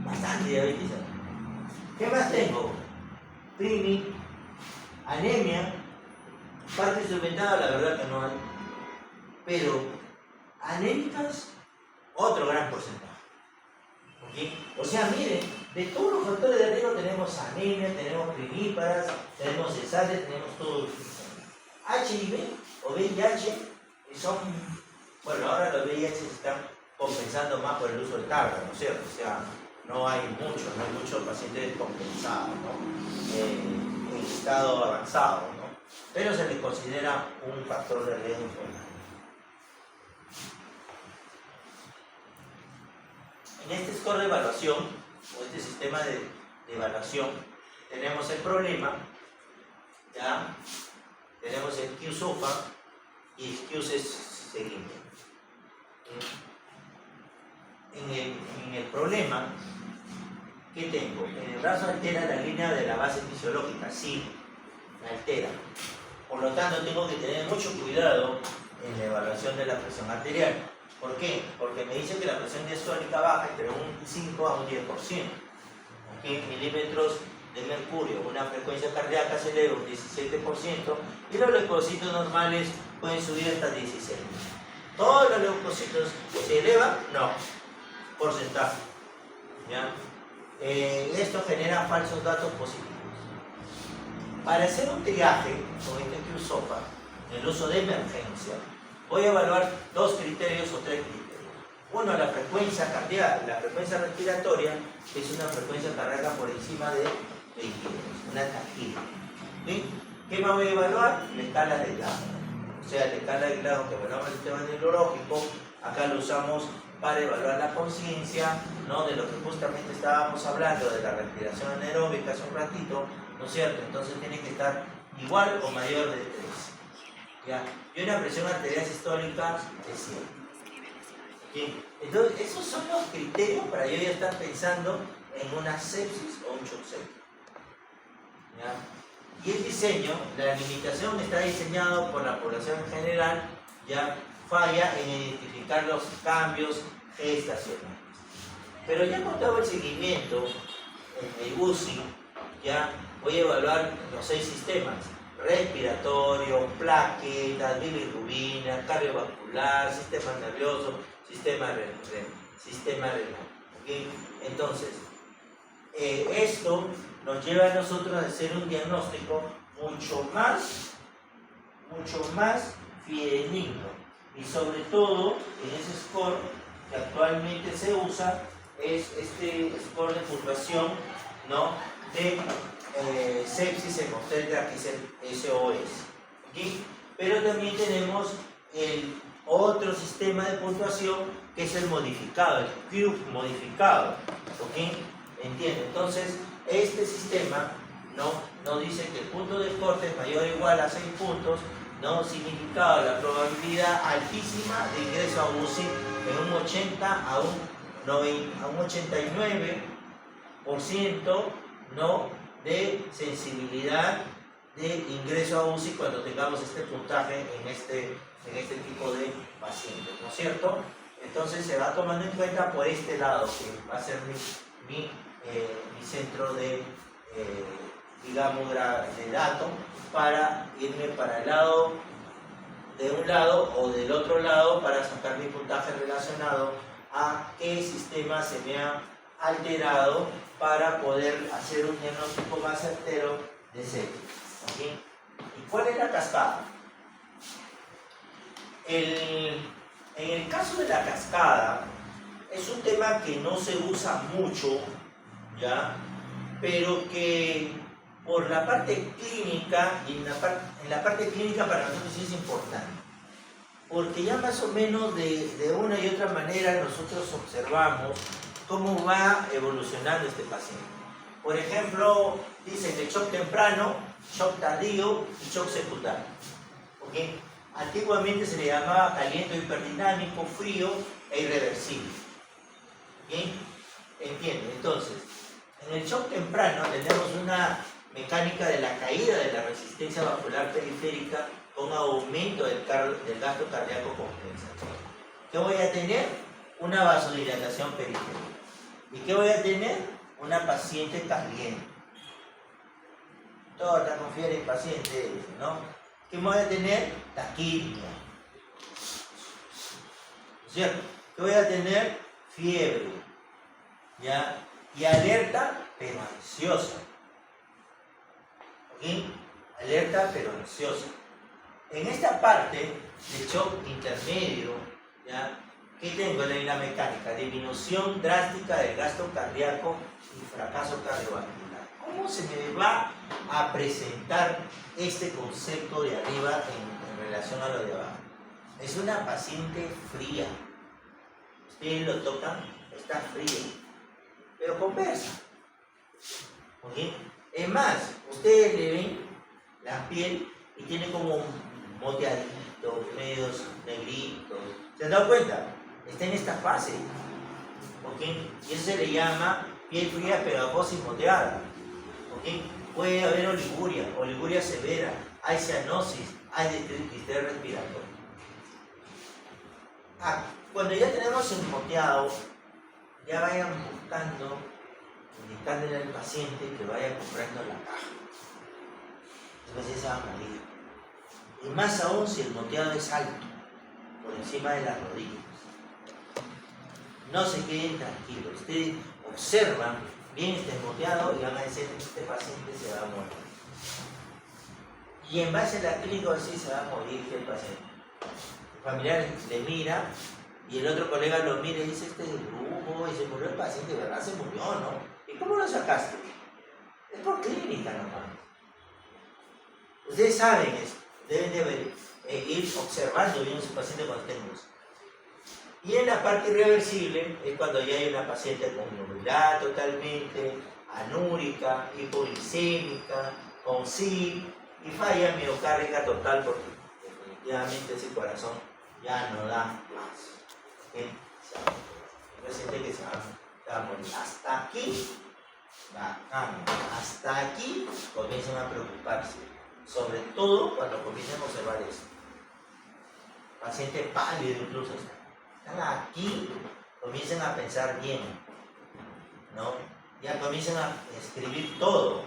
Bastante diabéticas. ¿Qué más tengo? PRIMI, anemia, parte solventada, la verdad que no hay. Pero anémicas, otro gran porcentaje. ¿Ok? O sea, miren, de todos los factores de riesgo tenemos anemia, tenemos primíparas, tenemos cesáreas, tenemos todo eso. HIV o VIH son, bueno, ahora los VIH están compensando más por el uso del carga, ¿no es cierto? O sea, no hay mucho paciente descompensado, ¿no? En estado avanzado, ¿no? Pero se le considera un factor de riesgo importante. En este score de evaluación, o este sistema de evaluación, tenemos el problema, ¿ya? Tenemos el Q-SOFA y el Q-seguimiento. En el problema, ¿qué tengo? En el brazo altera la línea de la base fisiológica, sí, la altera. Por lo tanto, tengo que tener mucho cuidado en la evaluación de la presión arterial. ¿Por qué? Porque me dice que la presión diastólica baja entre un 5 a un 10%. ¿Okay? Milímetros de mercurio, una frecuencia cardíaca se eleva un 17% y los leucocitos normales pueden subir hasta 16%. ¿Todos los leucocitos se elevan? No. Porcentaje. ¿Ya? Esto genera falsos datos positivos. Para hacer un triaje con este Q-SOFA, en el uso de emergencia, voy a evaluar dos criterios o tres criterios. Uno, la frecuencia cardíaca, la frecuencia respiratoria, que es una frecuencia cardíaca por encima de 22, una taquilla. ¿Sí? ¿Qué más voy a evaluar? La escala de Glasgow. O sea, la escala de Glasgow que evaluamos el sistema neurológico, acá lo usamos para evaluar la conciencia, ¿no? De lo que justamente estábamos hablando, de la respiración anaeróbica hace un ratito, ¿no es cierto? Entonces tiene que estar igual o mayor de 3. ¿Ya? Y una presión arterial sistólica de 100. ¿Sí? Entonces, esos son los criterios para yo ya estar pensando en una sepsis o un shock séptico. ¿Ya? Y el diseño, la limitación está diseñado por la población en general, ya falla en identificar los cambios gestacionales. Pero ya con todo el seguimiento, en el UCI, ya voy a evaluar los 6 sistemas: respiratorio, plaquetas, bilirrubina, cardiovascular, sistema nervioso, sistema renal. ¿Okay? Entonces, esto nos lleva a nosotros a hacer un diagnóstico mucho más fidedigno. Y sobre todo, en ese score que actualmente se usa, es este score de puntuación, ¿no? De sepsis hemotétrica, que es el SOS. ¿Okay? Pero también tenemos el otro sistema de puntuación, que es el modificado, el Q modificado. ¿Okay? ¿Entienden? Entonces, este sistema no dice que el punto de corte es mayor o igual a 6 puntos, ¿no? Significado la probabilidad altísima de ingreso a UCI en un 80 a un 89%, ¿no? De sensibilidad de ingreso a UCI cuando tengamos este puntaje en este tipo de pacientes, ¿no es cierto? Entonces se va tomando en cuenta por este lado, que va a ser mi centro de, digamos, de datos, para irme para el lado de un lado o del otro lado para sacar mi puntaje relacionado a qué sistema se me ha alterado para poder hacer un diagnóstico más certero de sepsis. ¿Okay? ¿Y cuál es la cascada? En el caso de la cascada, es un tema que no se usa mucho, ¿ya? Pero que por la parte clínica, y en la parte clínica para nosotros sí es importante, porque ya más o menos de una y otra manera nosotros observamos cómo va evolucionando este paciente. Por ejemplo, dicen que shock temprano, shock tardío y shock secundario. ¿Okay? Antiguamente se le llamaba caliente hiperdinámico, frío e irreversible. ¿Okay? ¿Entienden? Entonces, en el shock temprano tenemos una mecánica de la caída de la resistencia vascular periférica con aumento del gasto cardíaco compensatorio. ¿Qué voy a tener? Una vasodilatación periférica. ¿Y qué voy a tener? Una paciente caliente. Torta con fiebre en paciente, ¿no? ¿Qué voy a tener? Taquidia. ¿Cierto? ¿Qué voy a tener? Fiebre. ¿Ya? Y alerta, pero ansiosa. ¿Ok? Alerta, pero ansiosa. En esta parte de shock intermedio, ¿ya? ¿Qué tengo en la mecánica? Disminución drástica del gasto cardíaco y fracaso cardiovascular. ¿Cómo se me va a presentar este concepto de arriba en relación a lo de abajo? Es una paciente fría. Ustedes lo tocan, está frío, pero conversa. ¿Ok? Es más, ustedes le ven la piel y tiene como moteaditos, medios negritos. ¿Se han dado cuenta? Está en esta fase. ¿Ok? Y eso se le llama piel fría, pegajosa y moteada. ¿Ok? Puede haber oliguria severa, hay cianosis, hay distrés respiratorio. Cuando ya tenemos el moteado, ya vayan buscando, indicándole al paciente que vaya comprando la caja. Entonces se va a morir. Y más aún si el moteado es alto, por encima de las rodillas. No se queden tranquilos. Ustedes observan bien este moteado y van a decir que este paciente se va a morir. Y en base a la clínica así se va a morir el paciente. El familiar le mira y el otro colega lo mira y dice, este es el brujo y se murió el paciente, de verdad se murió, ¿no? ¿Y cómo lo sacaste? Es por clínica nomás. Ustedes saben eso, deben de ir observando bien a su paciente cuando estén luz. Y en la parte irreversible es cuando ya hay una paciente con nubidad totalmente, anúrica, hipoglicémica, con SIP y falla miocárdica total porque definitivamente ese corazón ya no da más. ¿Okay? Un paciente que se va a morir. Hasta aquí, hasta aquí comienzan a preocuparse. Sobre todo cuando comienzan a observar esto. Paciente pálido incluso. Están aquí, comienzan a pensar bien, ¿no? Ya comienzan a escribir todo.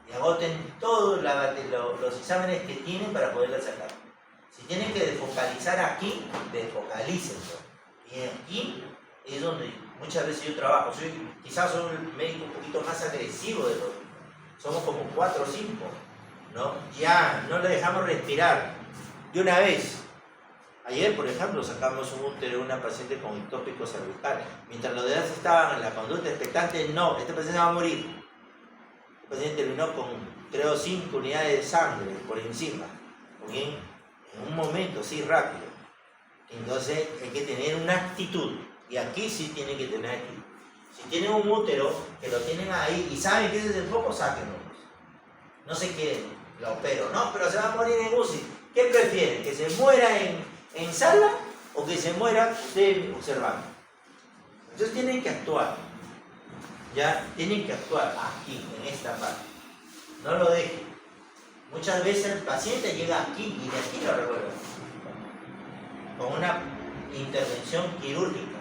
Y agoten todos los exámenes que tienen para poderla sacar. Si tienen que desfocalizar aquí, desfocalícenlo. Y aquí es donde muchas veces yo trabajo. Quizás soy el médico un poquito más agresivo de los. Somos como 4 o 5. ¿No? Ya no le dejamos respirar de una vez. Ayer, por ejemplo, sacamos un útero de una paciente con ectópico cervical. Mientras los demás estaban en la conducta expectante, no, este paciente va a morir. El paciente terminó con, creo, 5 unidades de sangre por encima. ¿Ok? En un momento, sí, rápido. Entonces, hay que tener una actitud. Y aquí sí tienen que tener actitud. Si tienen un útero que lo tienen ahí y saben que ese es el foco, sáquenlo. No se queden. Lo opero, no, pero se va a morir en UCI. ¿Qué prefieren? ¿Que se muera en sala o que se muera usted observando? Entonces tienen que actuar. Ya tienen que actuar aquí, en esta parte. No lo dejen. Muchas veces el paciente llega aquí y de aquí lo revuelven. Con una intervención quirúrgica.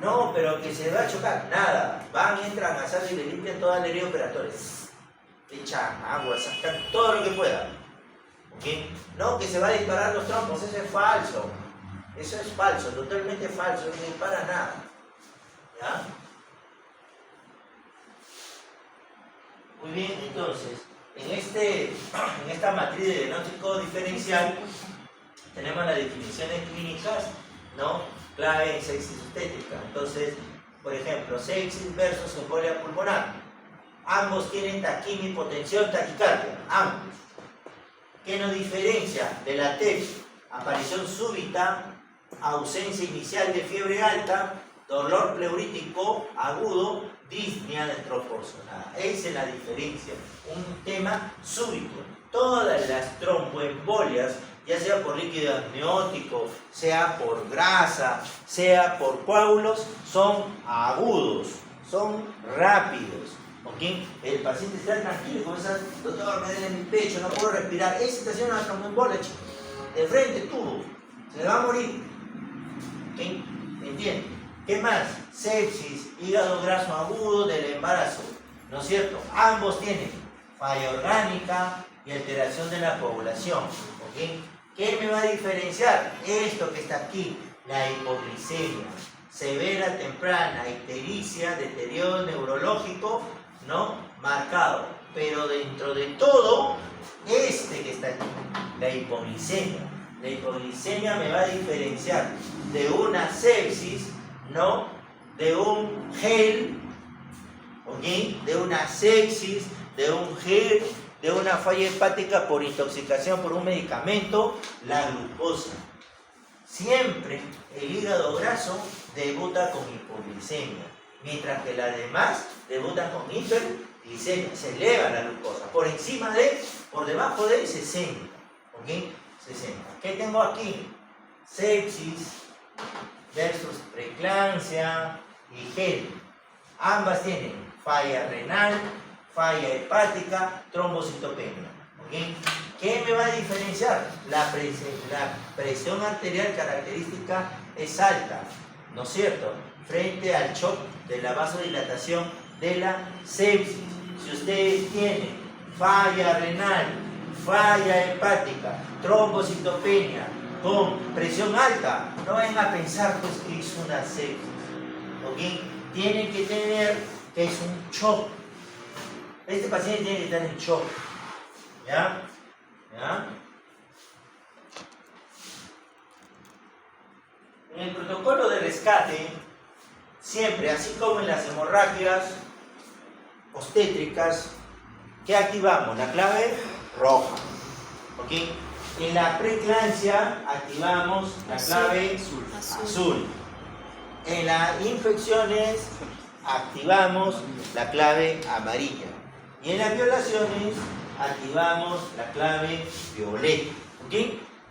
No, pero que se va a chocar. Nada. Van, entran a sala y le limpian toda la herida operatoria. Echan agua, sacan todo lo que puedan. ¿Okay? No, que se va a disparar los trombos, eso es falso. Eso es falso, totalmente falso, no dispara nada. ¿Ya? Muy bien, entonces, en esta matriz de diagnóstico diferencial tenemos las definiciones clínicas, ¿no? Clave en sepsis obstétrica. Entonces, por ejemplo, sepsis versus embolia pulmonar. Ambos tienen taquimia, hipotensión, taquicardia. Ambos. ¿Qué nos diferencia de la TEP? Aparición súbita, ausencia inicial de fiebre alta, dolor pleurítico agudo, disnea desproporcionada. Esa es la diferencia. Un tema súbito. Todas las tromboembolias, ya sea por líquido amniótico, sea por grasa, sea por coágulos, son agudos, son rápidos. ¿Okay? El paciente está tranquilo, comienza, doctor, me duele mi pecho, no puedo respirar. Esa situación es una tromboembolia, chicos. De frente, tubo. Se le va a morir. ¿Okay? ¿Entienden? ¿Qué más? Sepsis, hígado graso agudo del embarazo. ¿No es cierto? Ambos tienen falla orgánica y alteración de la coagulación. ¿Okay? ¿Qué me va a diferenciar? Esto que está aquí, la hipoglicemia. Severa, temprana, ictericia, deterioro neurológico, ¿no? Marcado. Pero dentro de todo, que está aquí, la hipoglicemia. La hipoglicemia me va a diferenciar de una sepsis, ¿no? De un gel, ¿ok? De una sepsis, de un gel, de una falla hepática por intoxicación por un medicamento, la glucosa. Siempre el hígado graso debuta con hipoglicemia, mientras que las demás debutan con hiperglicemia, se eleva la glucosa, por debajo de 60, ¿ok? 60. ¿Qué tengo aquí? Sepsis versus preeclampsia y gel. Ambas tienen falla renal, falla hepática, trombocitopenia. ¿Okay? ¿Qué me va a diferenciar? La presión arterial característica es alta, ¿no es cierto? Frente al shock de la vasodilatación de la sepsis. Si ustedes tienen falla renal, falla hepática, trombocitopenia con presión alta, no vayan a pensar pues que es una sepsis. ¿Okay? Tienen que tener que es un shock. Este paciente tiene que estar en shock. ¿Ya? ¿Ya? En el protocolo de rescate, siempre, así como en las hemorragias obstétricas, ¿qué activamos? La clave roja. ¿Ok? En la preeclampsia activamos la clave azul. En las infecciones activamos la clave amarilla. Y en las violaciones activamos la clave violeta. ¿Ok?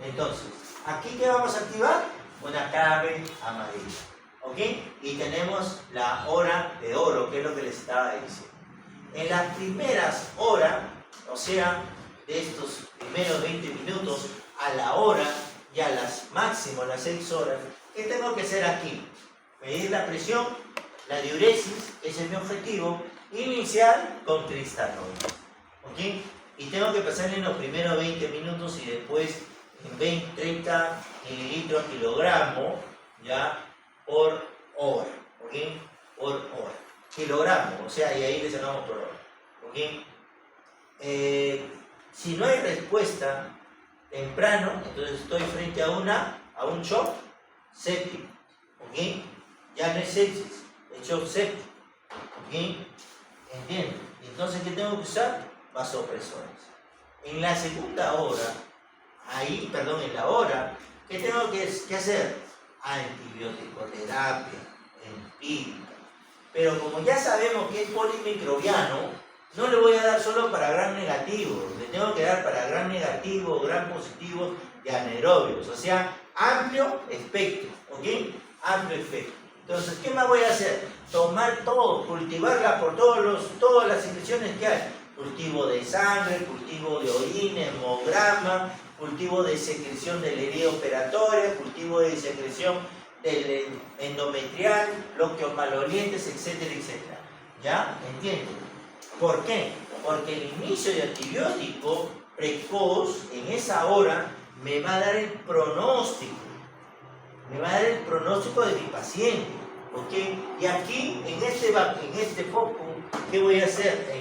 Entonces, ¿aquí qué vamos a activar? Una clave amarilla. ¿Ok? Y tenemos la hora de oro, que es lo que les estaba diciendo. En las primeras horas, o sea, de estos primeros 20 minutos a la hora y a las máximo las 6 horas, ¿qué tengo que hacer aquí? Medir la presión, la diuresis, ese es mi objetivo, iniciar con cristaloides. ¿Ok? Y tengo que pasar en los primeros 20 minutos y después en 30 mililitros kilogramo, ¿ya? Por hora. ¿Ok? Por hora. Kilogramo, o sea, y ahí le sacamos por hora. ¿Ok? Si no hay respuesta temprano, entonces estoy frente a un shock séptico. ¿Ok? Ya no es sepsis, es shock séptico. ¿Ok? ¿Entienden? Entonces, ¿qué tengo que usar? Vasopresores. En la segunda hora, en la hora, ¿qué tengo que hacer? Antibiótico-terapia empírica. Pero como ya sabemos que es polimicrobiano, no le voy a dar solo para gram negativo, le tengo que dar para gram negativo, gram positivo y anaerobios, o sea, amplio espectro, ¿ok? Amplio espectro. Entonces, ¿qué más voy a hacer? Tomar todo, cultivarla por todas las secreciones que hay. Cultivo de sangre, cultivo de orina, hemograma, cultivo de secreción de la herida operatoria, cultivo de secreción del endometrial, bloqueos malolientes, etcétera, etcétera. ¿Ya? ¿Entienden? ¿Por qué? Porque el inicio de antibiótico precoz en esa hora me va a dar el pronóstico. Me va a dar el pronóstico de mi paciente. ¿Ok? Y aquí, en este foco, ¿qué voy a hacer?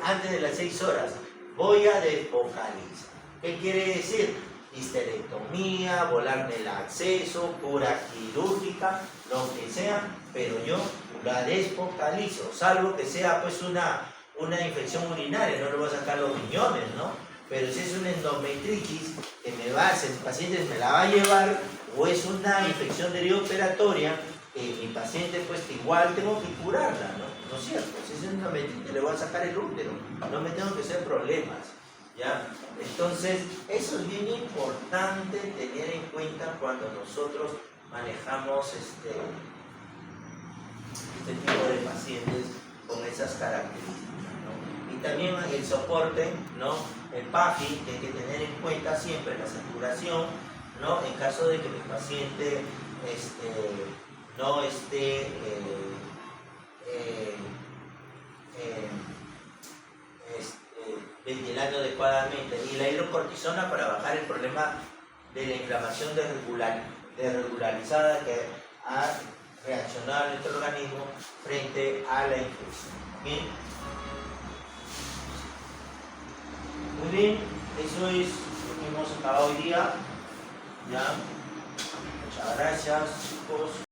Antes de las 6 horas, voy a desfocalizar. ¿Qué quiere decir? Histerectomía, volarme el acceso, cura quirúrgica, lo que sea, pero yo la desfocalizo, salvo que sea pues una infección urinaria, no le voy a sacar los riñones, ¿no? Pero si es una endometritis que el paciente me la va a llevar, o es una infección de herida operatoria, mi paciente pues igual tengo que curarla, ¿no? ¿No es cierto? Si es una endometritis le voy a sacar el útero, no me tengo que hacer problemas, ¿ya? Entonces, eso es bien importante tener en cuenta cuando nosotros manejamos este tipo de pacientes con esas características, ¿no? Y también el soporte, ¿no? El PAFI, que hay que tener en cuenta siempre la saturación, ¿no? En caso de que mi paciente no esté ventilando adecuadamente, y la hidrocortisona para bajar el problema de la inflamación desregularizada que ha reaccionado en nuestro organismo frente a la infección. ¿Bien? Muy bien, eso es lo que hemos acabado hoy día. ¿Ya? Muchas gracias, chicos.